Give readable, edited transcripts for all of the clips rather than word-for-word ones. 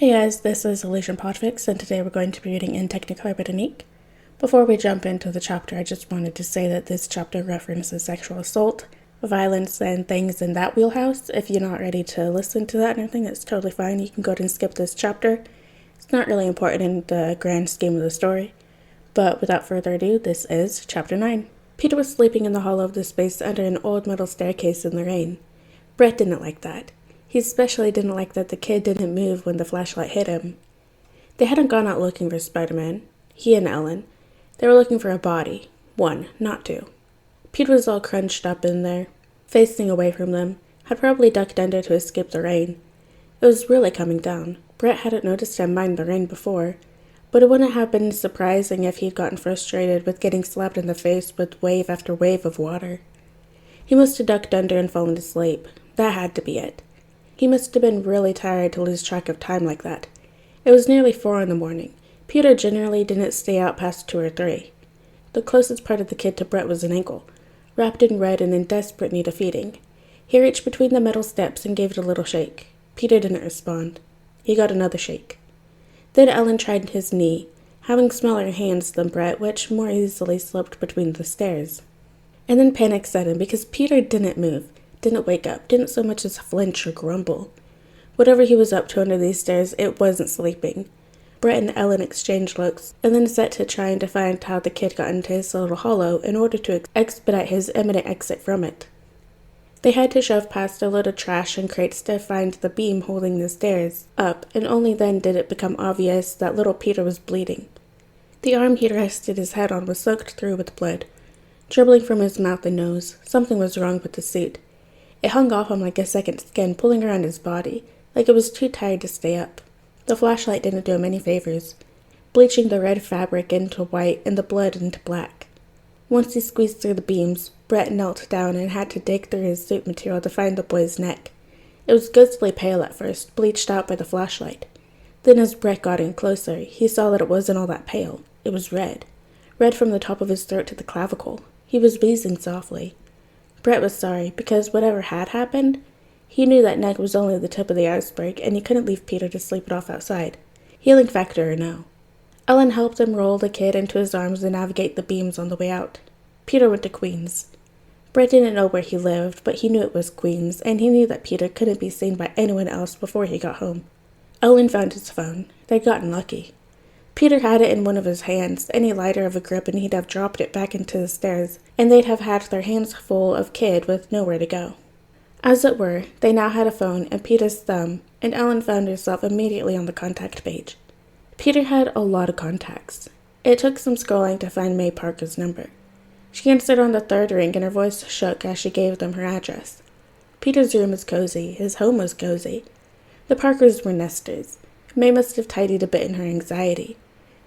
Hey guys, this is PODFIC, and today we're going to be reading in Technicolor by Unique. Before we jump into the chapter, I just wanted to say that this chapter references sexual assault, violence, and things in that wheelhouse. If you're not ready to listen to that or anything, that's totally fine. You can go ahead and skip this chapter. It's not really important in the grand scheme of the story. But without further ado, this is Chapter 9. Peter was sleeping in the hollow of the space under an old metal staircase in the rain. Brett didn't like that. He especially didn't like that the kid didn't move when the flashlight hit him. They hadn't gone out looking for Spiderman. He and Ellen. They were looking for a body. One, not two. Pete was all crunched up in there, facing away from them, had probably ducked under to escape the rain. It was really coming down. Brett hadn't noticed him mind the rain before, but it wouldn't have been surprising if he'd gotten frustrated with getting slapped in the face with wave after wave of water. He must have ducked under and fallen asleep. That had to be it. He must have been really tired to lose track of time like that. It was nearly 4 a.m. Peter generally didn't stay out past 2 or 3. The closest part of the kid to Brett was an ankle, wrapped in red and in desperate need of feeding. He reached between the metal steps and gave it a little shake. Peter didn't respond. He got another shake. Then Ellen tried his knee, having smaller hands than Brett, which more easily slipped between the stairs. And then panic set in because Peter didn't move. Didn't wake up, didn't so much as flinch or grumble. Whatever he was up to under these stairs, it wasn't sleeping. Brett and Ellen exchanged looks, and then set to trying to find how the kid got into his little hollow in order to expedite his imminent exit from it. They had to shove past a load of trash and crates to find the beam holding the stairs up, and only then did it become obvious that little Peter was bleeding. The arm he'd rested his head on was soaked through with blood, dribbling from his mouth and nose. Something was wrong with the suit. It hung off him like a second skin, pulling around his body, like it was too tired to stay up. The flashlight didn't do him any favors, bleaching the red fabric into white and the blood into black. Once he squeezed through the beams, Brett knelt down and had to dig through his suit material to find the boy's neck. It was ghostly pale at first, bleached out by the flashlight. Then as Brett got in closer, he saw that it wasn't all that pale. It was red. Red from the top of his throat to the clavicle. He was wheezing softly. Brett was sorry, because whatever had happened, he knew that neck was only the tip of the iceberg, and he couldn't leave Peter to sleep it off outside. Healing factor or no. Ellen helped him roll the kid into his arms and navigate the beams on the way out. Peter went to Queens. Brett didn't know where he lived, but he knew it was Queens, and he knew that Peter couldn't be seen by anyone else before he got home. Ellen found his phone. They'd gotten lucky. Peter had it in one of his hands, any lighter of a grip, and he'd have dropped it back into the stairs, and they'd have had their hands full of kid with nowhere to go. As it were, they now had a phone and Peter's thumb, and Ellen found herself immediately on the contact page. Peter had a lot of contacts. It took some scrolling to find May Parker's number. She answered on the 3rd ring, and her voice shook as she gave them her address. Peter's room was cozy. His home was cozy. The Parkers were nesters. May must have tidied a bit in her anxiety,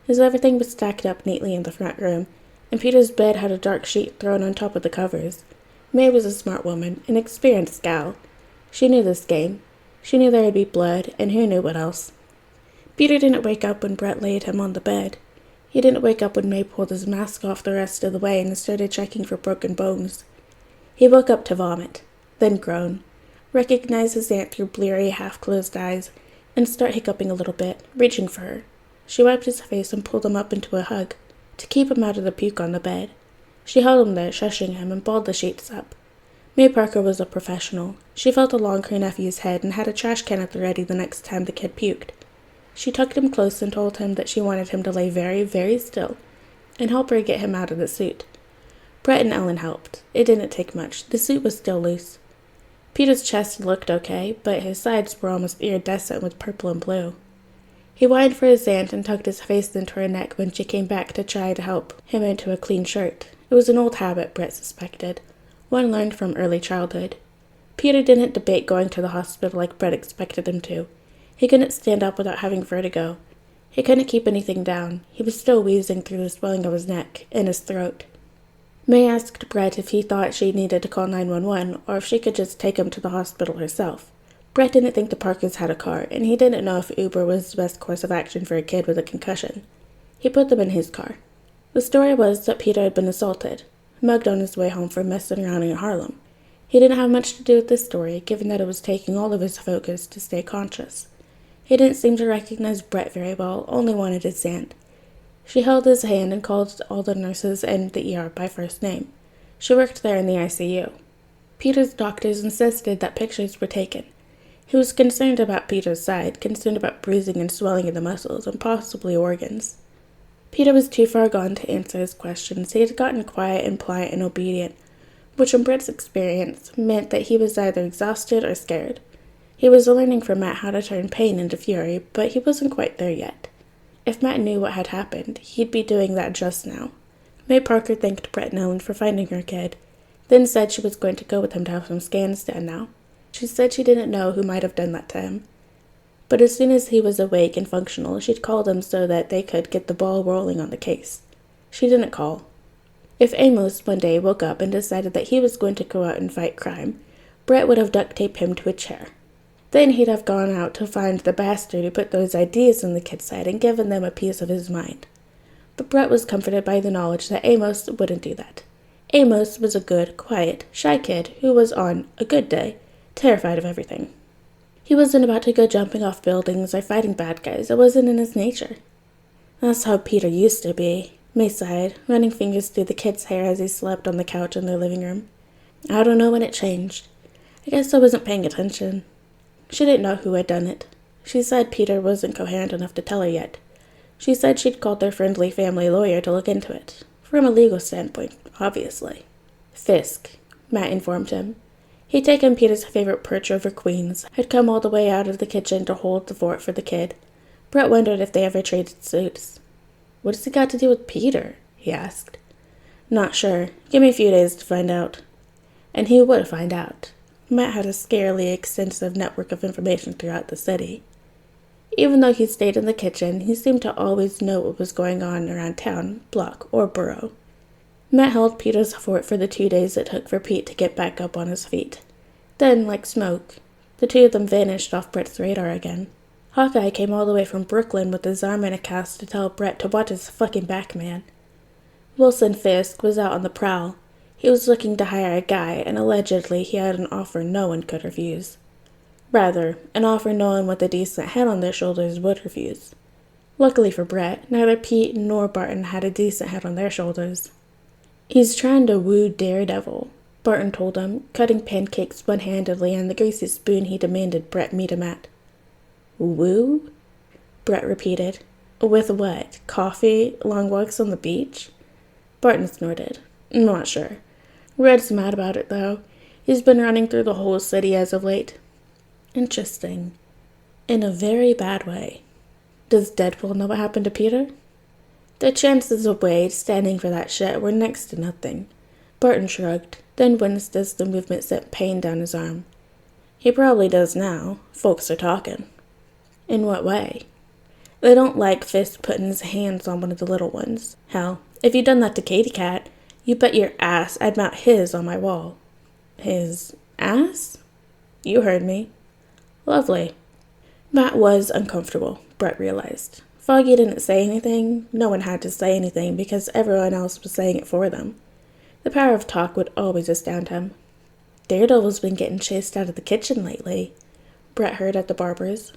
as everything was stacked up neatly in the front room, and Peter's bed had a dark sheet thrown on top of the covers. May was a smart woman, an experienced gal. She knew this game. She knew there would be blood, and who knew what else. Peter didn't wake up when Brett laid him on the bed. He didn't wake up when May pulled his mask off the rest of the way and started checking for broken bones. He woke up to vomit, then groan, recognize his aunt through bleary, half-closed eyes, and start hiccuping a little bit, reaching for her. She wiped his face and pulled him up into a hug, to keep him out of the puke on the bed. She held him there, shushing him, and balled the sheets up. May Parker was a professional. She felt along her nephew's head and had a trash can at the ready the next time the kid puked. She tucked him close and told him that she wanted him to lay very, very still, and help her get him out of the suit. Brett and Ellen helped. It didn't take much. The suit was still loose. Peter's chest looked okay, but his sides were almost iridescent with purple and blue. He whined for his aunt and tucked his face into her neck when she came back to try to help him into a clean shirt. It was an old habit, Brett suspected, one learned from early childhood. Peter didn't debate going to the hospital like Brett expected him to. He couldn't stand up without having vertigo. He couldn't keep anything down. He was still wheezing through the swelling of his neck and his throat. May asked Brett if he thought she needed to call 911 or if she could just take him to the hospital herself. Brett didn't think the Parkers had a car, and he didn't know if Uber was the best course of action for a kid with a concussion. He put them in his car. The story was that Peter had been assaulted, mugged on his way home from messing around in Harlem. He didn't have much to do with this story, given that it was taking all of his focus to stay conscious. He didn't seem to recognize Brett very well, only wanted his hand. She held his hand and called all the nurses in the ER by first name. She worked there in the ICU. Peter's doctors insisted that pictures were taken. He was concerned about Peter's side, concerned about bruising and swelling in the muscles, and possibly organs. Peter was too far gone to answer his questions. He had gotten quiet and polite and obedient, which in Brett's experience meant that he was either exhausted or scared. He was learning from Matt how to turn pain into fury, but he wasn't quite there yet. If Matt knew what had happened, he'd be doing that just now. May Parker thanked Brett Nolan for finding her kid, then said she was going to go with him to have some scans done now. She said she didn't know who might have done that to him. But as soon as he was awake and functional, she'd call them so that they could get the ball rolling on the case. She didn't call. If Amos one day woke up and decided that he was going to go out and fight crime, Brett would have duct taped him to a chair. Then he'd have gone out to find the bastard who put those ideas in the kid's head and given them a piece of his mind. But Brett was comforted by the knowledge that Amos wouldn't do that. Amos was a good, quiet, shy kid who was, on a good day, terrified of everything. He wasn't about to go jumping off buildings or fighting bad guys. It wasn't in his nature. That's how Peter used to be, May sighed, running fingers through the kid's hair as he slept on the couch in their living room. I don't know when it changed. I guess I wasn't paying attention. She didn't know who had done it. She said Peter wasn't coherent enough to tell her yet. She said she'd called their friendly family lawyer to look into it. From a legal standpoint, obviously. Fisk, Matt informed him. He'd taken Peter's favorite perch over Queen's, had come all the way out of the kitchen to hold the fort for the kid. Brett wondered if they ever traded suits. What has he got to do with Peter? He asked. Not sure. Give me a few days to find out. And he would find out. Matt had a scarily extensive network of information throughout the city. Even though he stayed in the kitchen, he seemed to always know what was going on around town, block, or borough. Matt held Peter's fort for the 2 days it took for Pete to get back up on his feet. Then, like smoke, the two of them vanished off Brett's radar again. Hawkeye came all the way from Brooklyn with his arm in a cast to tell Brett to watch his fucking back, man. Wilson Fisk was out on the prowl. He was looking to hire a guy, and allegedly he had an offer no one could refuse. Rather, an offer no one with a decent head on their shoulders would refuse. Luckily for Brett, neither Pete nor Barton had a decent head on their shoulders. He's trying to woo Daredevil, Barton told him, cutting pancakes one-handedly on the greasy spoon he demanded Brett meet him at. Woo? Brett repeated. With what? Coffee? Long walks on the beach? Barton snorted. Not sure. Red's mad about it, though. He's been running through the whole city as of late. Interesting. In a very bad way. Does Deadpool know what happened to Peter? The chances of Wade standing for that shit were next to nothing. Barton shrugged, then winced as the movement sent pain down his arm. He probably does now. Folks are talking. In what way? They don't like Fisk putting his hands on one of the little ones. Hell, if you'd done that to Katy Cat, you bet your ass I'd mount his on my wall. His ass? You heard me. Lovely. Matt was uncomfortable, Brett realized. Foggy didn't say anything. No one had to say anything because everyone else was saying it for them. The power of talk would always astound him. Daredevil's been getting chased out of the kitchen lately, Brett heard at the barber's.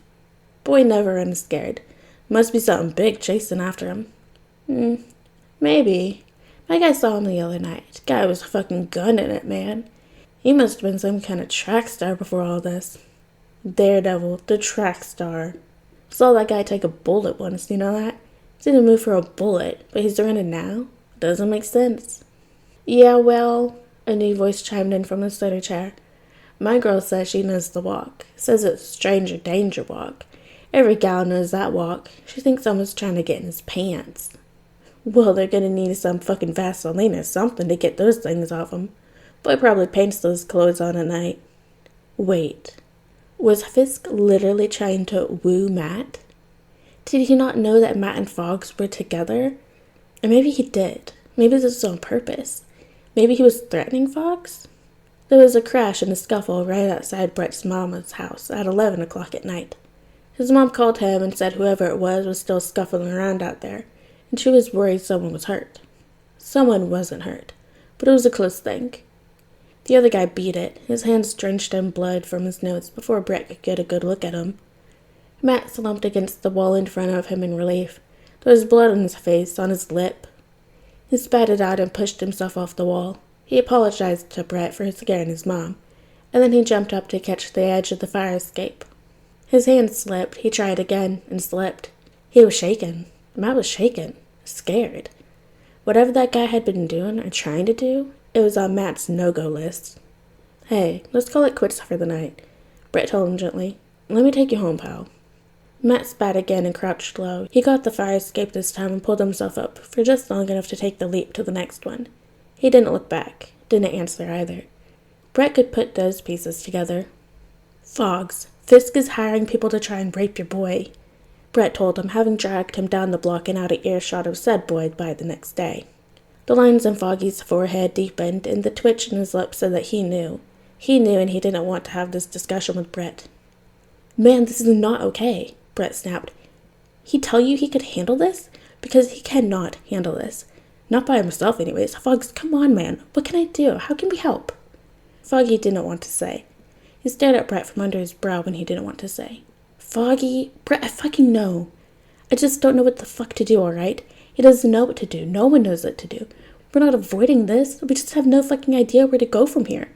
Boy never runs scared. Must be something big chasing after him. Maybe. My guy saw him the other night. Guy was fucking gunning it, man. He must have been some kind of track star before all this. Daredevil, the track star. Saw that guy take a bullet once, you know that? Didn't move for a bullet, but he's running now? Doesn't make sense. Yeah, well, a new voice chimed in from the study chair. My girl says she knows the walk. Says it's stranger danger walk. Every gal knows that walk. She thinks someone's trying to get in his pants. Well, they're gonna need some fucking Vaseline or something to get those things off him. Boy probably paints those clothes on at night. Wait. Was Fisk literally trying to woo Matt? Did he not know that Matt and Fox were together? Or maybe he did. Maybe this was on purpose. Maybe he was threatening Fox? There was a crash and a scuffle right outside Brett's mama's house at 11 o'clock at night. His mom called him and said whoever it was still scuffling around out there, and she was worried someone was hurt. Someone wasn't hurt, but it was a close thing. The other guy beat it, his hands drenched in blood from his nose before Brett could get a good look at him. Matt slumped against the wall in front of him in relief. There was blood on his face, on his lip. He spat it out and pushed himself off the wall. He apologized to Brett for scaring his mom, and then he jumped up to catch the edge of the fire escape. His hand slipped. He tried again and slipped. He was shaken. Matt was shaken, scared. Whatever that guy had been doing or trying to do, it was on Matt's no-go list. "Hey, let's call it quits for the night," Brett told him gently. "Let me take you home, pal." Matt spat again and crouched low. He got the fire escape this time and pulled himself up for just long enough to take the leap to the next one. He didn't look back, didn't answer either. Brett could put those pieces together. "Fogs, Fisk is hiring people to try and rape your boy," Brett told him, having dragged him down the block and out of earshot of said boy by the next day. The lines on Foggy's forehead deepened, and the twitch in his lips said that he knew. He knew, and he didn't want to have this discussion with Brett. "Man, this is not okay," Brett snapped. "He tell you he could handle this? Because he cannot handle this. Not by himself anyways. Fogs, come on, man. What can I do? How can we help?" Foggy didn't want to say. He stared at Brett from under his brow when he didn't want to say. "Foggy, Brett, I fucking know. I just don't know what the fuck to do, alright? He doesn't know what to do. No one knows what to do. We're not avoiding this. We just have no fucking idea where to go from here.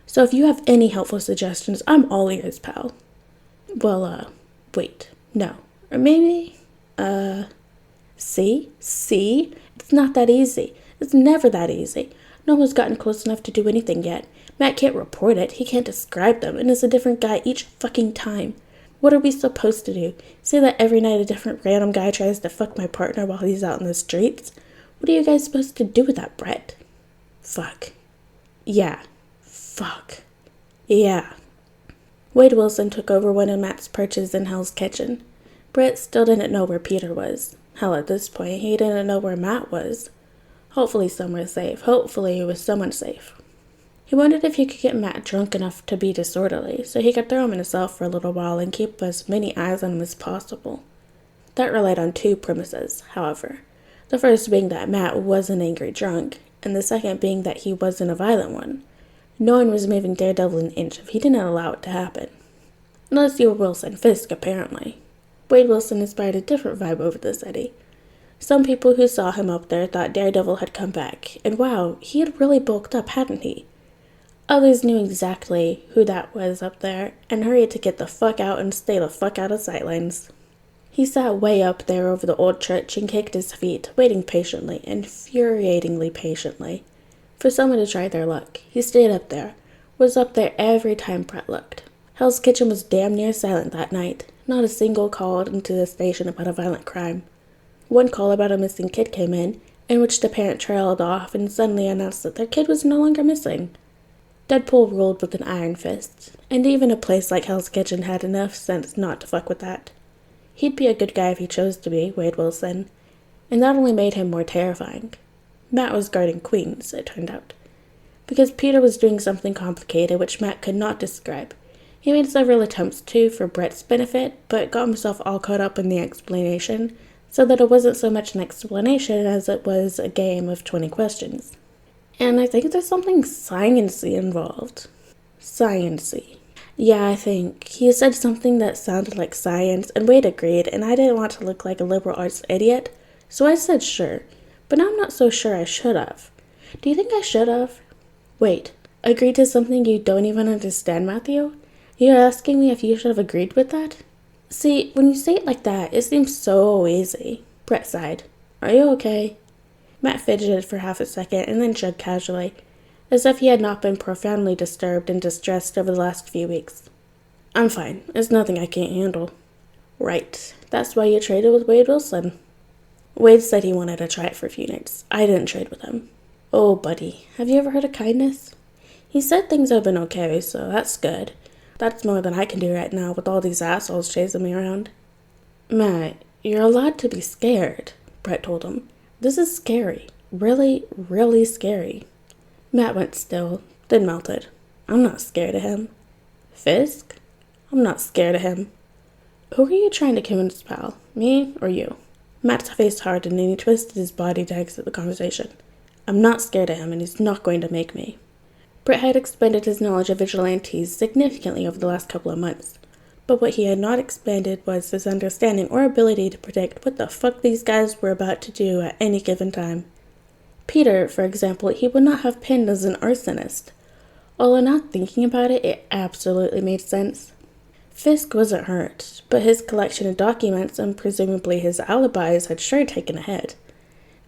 So if you have any helpful suggestions, I'm all ears, pal." "Well, wait. No. Or maybe, see? It's not that easy. It's never that easy. No one's gotten close enough to do anything yet. Matt can't report it. He can't describe them, and it's a different guy each fucking time. What are we supposed to do? Say that every night a different random guy tries to fuck my partner while he's out in the streets? What are you guys supposed to do with that, Brett?" "Fuck. Yeah. Fuck. Yeah." Wade Wilson took over one of Matt's perches in Hell's Kitchen. Brett still didn't know where Peter was. Hell, at this point, he didn't know where Matt was. Hopefully somewhere safe. Hopefully with someone safe. He wondered if he could get Matt drunk enough to be disorderly, so he could throw him in a cell for a little while and keep as many eyes on him as possible. That relied on two premises, however. The first being that Matt was an angry drunk, and the second being that he wasn't a violent one. No one was moving Daredevil an inch if he didn't allow it to happen. Unless you were Wilson Fisk, apparently. Wade Wilson inspired a different vibe over the city. Some people who saw him up there thought Daredevil had come back, and wow, he had really bulked up, hadn't he? Others knew exactly who that was up there, and hurried to get the fuck out and stay the fuck out of sightlines. He sat way up there over the old church and kicked his feet, waiting patiently, infuriatingly patiently, for someone to try their luck. He stayed up there, was up there every time Brett looked. Hell's Kitchen was damn near silent that night. Not a single call into the station about a violent crime. One call about a missing kid came in which the parent trailed off and suddenly announced that their kid was no longer missing. Deadpool ruled with an iron fist, and even a place like Hell's Kitchen had enough sense not to fuck with that. He'd be a good guy if he chose to be, Wade Wilson, and that only made him more terrifying. Matt was guarding Queens, it turned out, because Peter was doing something complicated which Matt could not describe. He made several attempts to, for Brett's benefit, but got himself all caught up in the explanation, so that it wasn't so much an explanation as it was a game of 20 questions. And I think there's something science-y involved. Science-y. Yeah, I think. He said something that sounded like science, and Wade agreed, and I didn't want to look like a liberal arts idiot, so I said sure. But now I'm not so sure I should have. Do you think I should have? Wait, agreed to something you don't even understand, Matthew? You're asking me if you should have agreed with that? See, when you say it like that, it seems so easy. Brett sighed. Are you okay? Matt fidgeted for half a second and then shrugged casually, as if he had not been profoundly disturbed and distressed over the last few weeks. I'm fine. It's nothing I can't handle. Right. That's why you traded with Wade Wilson. Wade said he wanted to try it for a few nights. I didn't trade with him. Oh, buddy, have you ever heard of kindness? He said things have been okay, so that's good. That's more than I can do right now with all these assholes chasing me around. Matt, you're allowed to be scared, Brett told him. This is scary. Really, really scary. Matt went still, then melted. I'm not scared of him. Fisk? I'm not scared of him. Who are you trying to convince, pal? Me or you? Matt's face hardened and he twisted his body to exit the conversation. I'm not scared of him and he's not going to make me. Brett had expanded his knowledge of vigilantes significantly over the last couple of months. But what he had not expanded was his understanding or ability to predict what the fuck these guys were about to do at any given time. Peter, for example, he would not have pinned as an arsonist. Although not thinking about it, it absolutely made sense. Fisk wasn't hurt, but his collection of documents and presumably his alibis had sure taken a hit.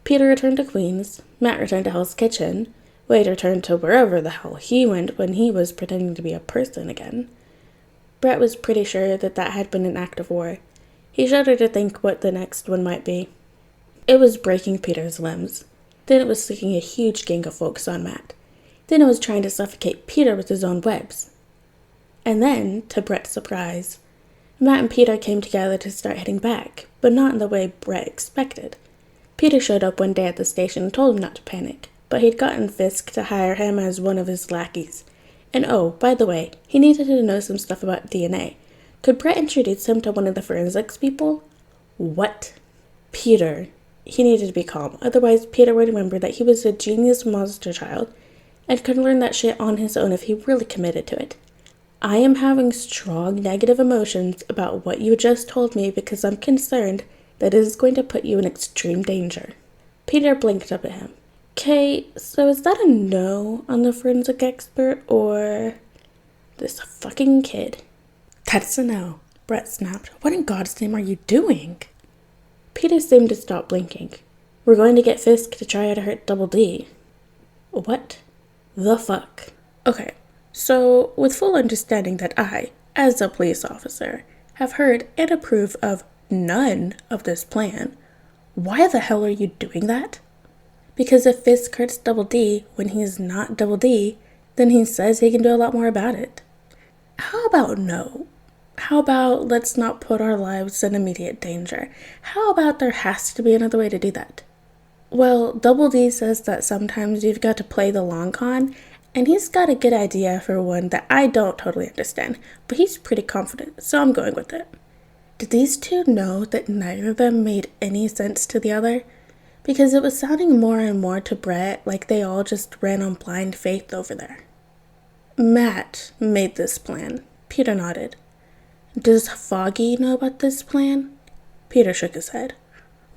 Peter returned to Queens, Matt returned to Hell's Kitchen, Wade returned to wherever the hell he went when he was pretending to be a person again. Brett was pretty sure that had been an act of war. He shuddered to think what the next one might be. It was breaking Peter's limbs. Then it was sticking a huge gang of folks on Matt. Then it was trying to suffocate Peter with his own webs. And then, to Brett's surprise, Matt and Peter came together to start heading back, but not in the way Brett expected. Peter showed up one day at the station and told him not to panic, but he'd gotten Fisk to hire him as one of his lackeys. And oh, by the way, he needed to know some stuff about DNA. Could Brett introduce him to one of the forensics people? What? Peter. He needed to be calm, otherwise Peter would remember that he was a genius monster child and could learn that shit on his own if he really committed to it. I am having strong negative emotions about what you just told me because I'm concerned that it is going to put you in extreme danger. Peter blinked up at him. Okay, so is that a no on the forensic expert, or this fucking kid? That's a no, Brett snapped. What in God's name are you doing? Peter seemed to stop blinking. We're going to get Fisk to try to hurt Double D. What the fuck? Okay, so with full understanding that I, as a police officer, have heard and approve of none of this plan, why the hell are you doing that? Because if Fisk hurts Double D when he's not Double D, then he says he can do a lot more about it. How about no? How about let's not put our lives in immediate danger? How about there has to be another way to do that? Well, Double D says that sometimes you've got to play the long con, and he's got a good idea for one that I don't totally understand, but he's pretty confident, so I'm going with it. Did these two know that neither of them made any sense to the other? Because it was sounding more and more to Brett like they all just ran on blind faith over there. Matt made this plan. Peter nodded. Does Foggy know about this plan? Peter shook his head.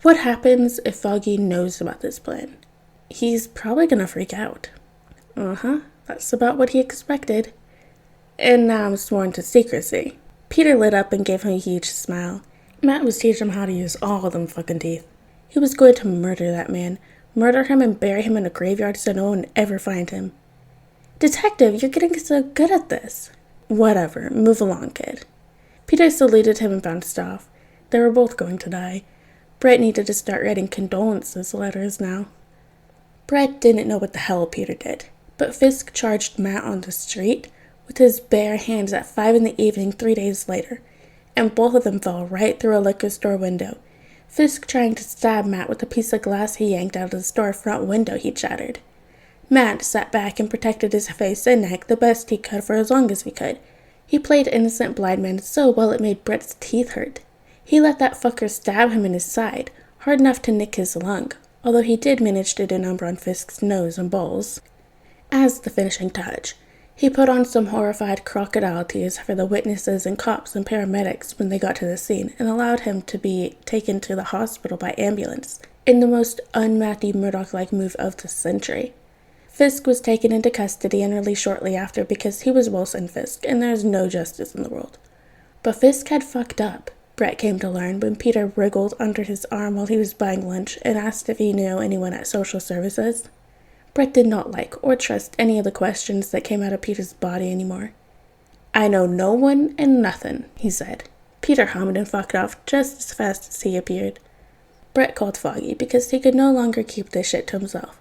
What happens if Foggy knows about this plan? He's probably gonna freak out. That's about what he expected. And now I'm sworn to secrecy. Peter lit up and gave him a huge smile. Matt was teaching him how to use all of them fucking teeth. He was going to murder that man. Murder him and bury him in a graveyard so no one would ever find him. Detective, you're getting so good at this. Whatever, move along, kid. Peter saluted him and bounced off. They were both going to die. Brett needed to start writing condolences letters now. Brett didn't know what the hell Peter did, but Fisk charged Matt on the street with his bare hands at 5 p.m. 3 days later, and both of them fell right through a liquor store window. Fisk trying to stab Matt with a piece of glass he yanked out of the storefront window he'd shattered. Matt sat back and protected his face and neck the best he could for as long as he could. He played innocent blind man so well it made Brett's teeth hurt. He let that fucker stab him in his side, hard enough to nick his lung, although he did manage to do a number on Fisk's nose and balls. As the finishing touch, he put on some horrified crocodile tears for the witnesses and cops and paramedics when they got to the scene and allowed him to be taken to the hospital by ambulance, in the most un-Matthew Murdoch-like move of the century. Fisk was taken into custody and released shortly after because he was Wilson Fisk and there's no justice in the world. But Fisk had fucked up, Brett came to learn when Peter wriggled under his arm while he was buying lunch and asked if he knew anyone at social services. Brett did not like or trust any of the questions that came out of Peter's body anymore. I know no one and nothing, he said. Peter hummed and fucked off just as fast as he appeared. Brett called Foggy because he could no longer keep this shit to himself.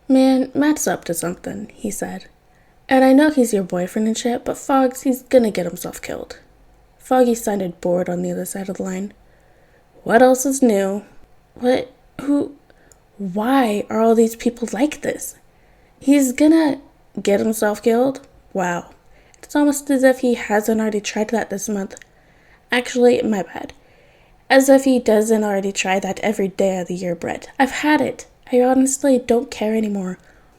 Man, Matt's up to something, he said. And I know he's your boyfriend and shit, but Foggs, he's gonna get himself killed. Foggy sounded bored on the other side of the line. What else is new? What? Who? Why are all these people like this? He's gonna get himself killed? Wow. It's almost as if he hasn't already tried that this month. Actually, my bad. As if he doesn't already try that every day of the year, Brett. I've had it. I honestly don't care anymore.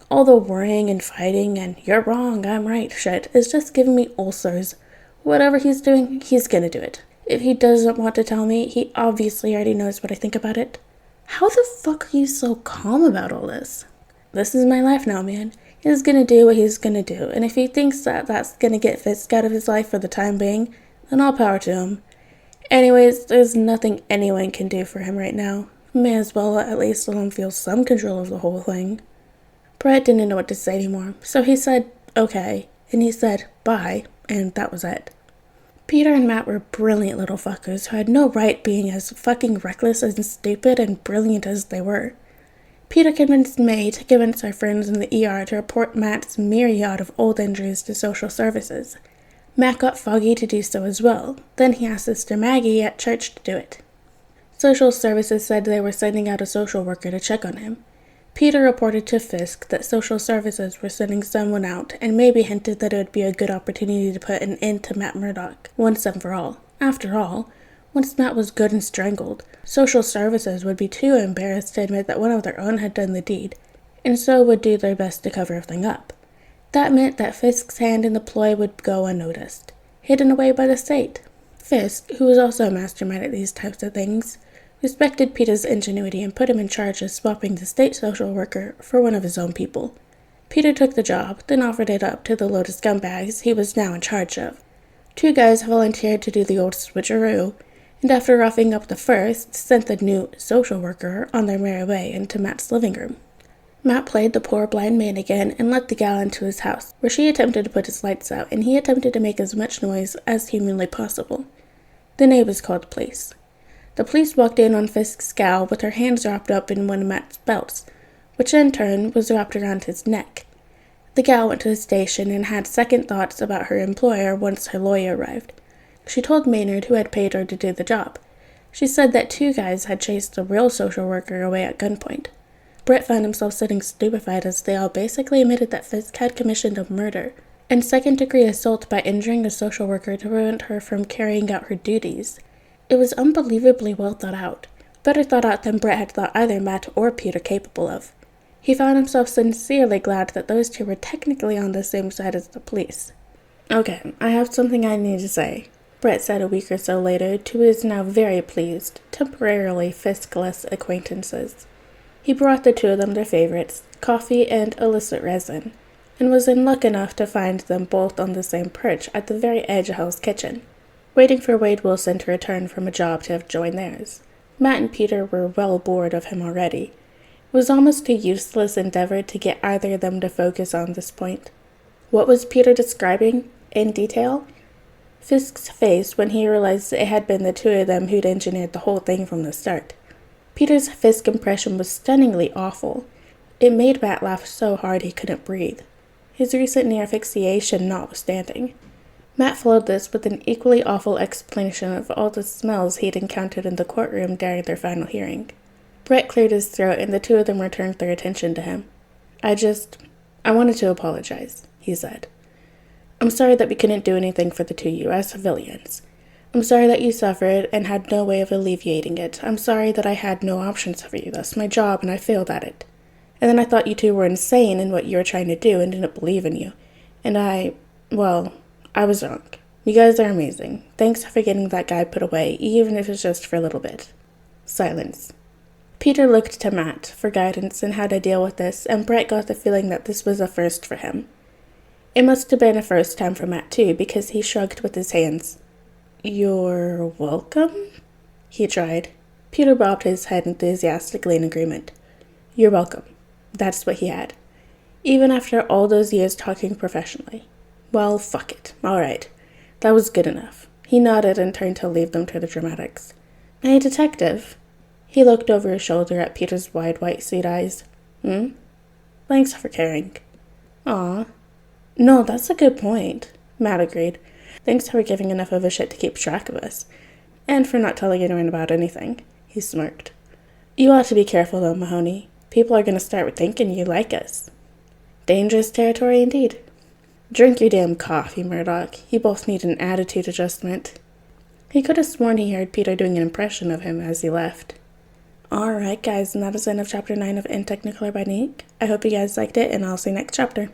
All the worrying and fighting and you're wrong, I'm right shit is just giving me ulcers. Whatever he's doing, he's gonna do it. If he doesn't want to tell me, he obviously already knows what I think about it. How the fuck are you so calm about all this? This is my life now, man. He's gonna do what he's gonna do, and if he thinks that that's gonna get Fisk out of his life for the time being, then all power to him. Anyways, there's nothing anyone can do for him right now. May as well at least let him feel some control of the whole thing. Brett didn't know what to say anymore, so he said, okay, and he said, bye, and that was it. Peter and Matt were brilliant little fuckers who had no right being as fucking reckless and stupid and brilliant as they were. Peter convinced May to convince our friends in the ER to report Matt's myriad of old injuries to social services. Matt got Foggy to do so as well. Then he asked Sister Maggie at church to do it. Social services said they were sending out a social worker to check on him. Peter reported to Fisk that social services were sending someone out and maybe hinted that it would be a good opportunity to put an end to Matt Murdock once and for all. After all, once Matt was good and strangled, social services would be too embarrassed to admit that one of their own had done the deed, and so would do their best to cover everything up. That meant that Fisk's hand in the ploy would go unnoticed, hidden away by the state. Fisk, who was also a mastermind at these types of things, respected Peter's ingenuity and put him in charge of swapping the state social worker for one of his own people. Peter took the job, then offered it up to the load of scumbags he was now in charge of. 2 guys volunteered to do the old switcheroo, and after roughing up the first, sent the new social worker on their merry way into Matt's living room. Matt played the poor blind man again and let the gal into his house, where she attempted to put his lights out, and he attempted to make as much noise as humanly possible. The neighbors called the police. The police walked in on Fisk's gal with her hands wrapped up in one of Matt's belts, which in turn was wrapped around his neck. The gal went to the station and had second thoughts about her employer once her lawyer arrived. She told Maynard who had paid her to do the job. She said that 2 guys had chased the real social worker away at gunpoint. Brett found himself sitting stupefied as they all basically admitted that Fisk had commissioned a murder and second-degree assault by injuring a social worker to prevent her from carrying out her duties. It was unbelievably well thought out, better thought out than Brett had thought either Matt or Peter capable of. He found himself sincerely glad that those 2 were technically on the same side as the police. Okay, I have something I need to say, Brett said a week or so later to his now very pleased, temporarily Fiskless acquaintances. He brought the 2 of them their favorites, coffee and illicit resin, and was in luck enough to find them both on the same perch at the very edge of Hell's Kitchen, waiting for Wade Wilson to return from a job to have joined theirs. Matt and Peter were well bored of him already. It was almost a useless endeavor to get either of them to focus on this point. What was Peter describing, in detail? Fisk's face when he realized it had been the 2 of them who'd engineered the whole thing from the start. Peter's Fisk impression was stunningly awful. It made Matt laugh so hard he couldn't breathe, his recent near asphyxiation notwithstanding. Matt followed this with an equally awful explanation of all the smells he'd encountered in the courtroom during their final hearing. Brett cleared his throat and the 2 of them returned their attention to him. I wanted to apologize, he said. I'm sorry that we couldn't do anything for the 2 of you as civilians. I'm sorry that you suffered and had no way of alleviating it. I'm sorry that I had no options for you. That's my job and I failed at it. And then I thought you 2 were insane in what you were trying to do and didn't believe in you. And I was wrong. You guys are amazing. Thanks for getting that guy put away, even if it's just for a little bit. Silence. Peter looked to Matt for guidance in how to deal with this, and Brett got the feeling that this was a first for him. It must have been a first time for Matt, too, because he shrugged with his hands. You're welcome? He tried. Peter bobbed his head enthusiastically in agreement. You're welcome. That's what he had. Even after all those years talking professionally. Well, fuck it. All right. That was good enough. He nodded and turned to leave them to the dramatics. Hey, detective. He looked over his shoulder at Peter's wide white seed eyes. Thanks for caring. Aw. No, that's a good point, Matt agreed. Thanks for giving enough of a shit to keep track of us. And for not telling anyone about anything. He smirked. You ought to be careful though, Mahoney. People are going to start thinking you like us. Dangerous territory indeed. Drink your damn coffee, Murdock. You both need an attitude adjustment. He could have sworn he heard Peter doing an impression of him as he left. Alright guys, and that is the end of chapter 9 of In Technicolor by Nick. I hope you guys liked it, and I'll see you next chapter.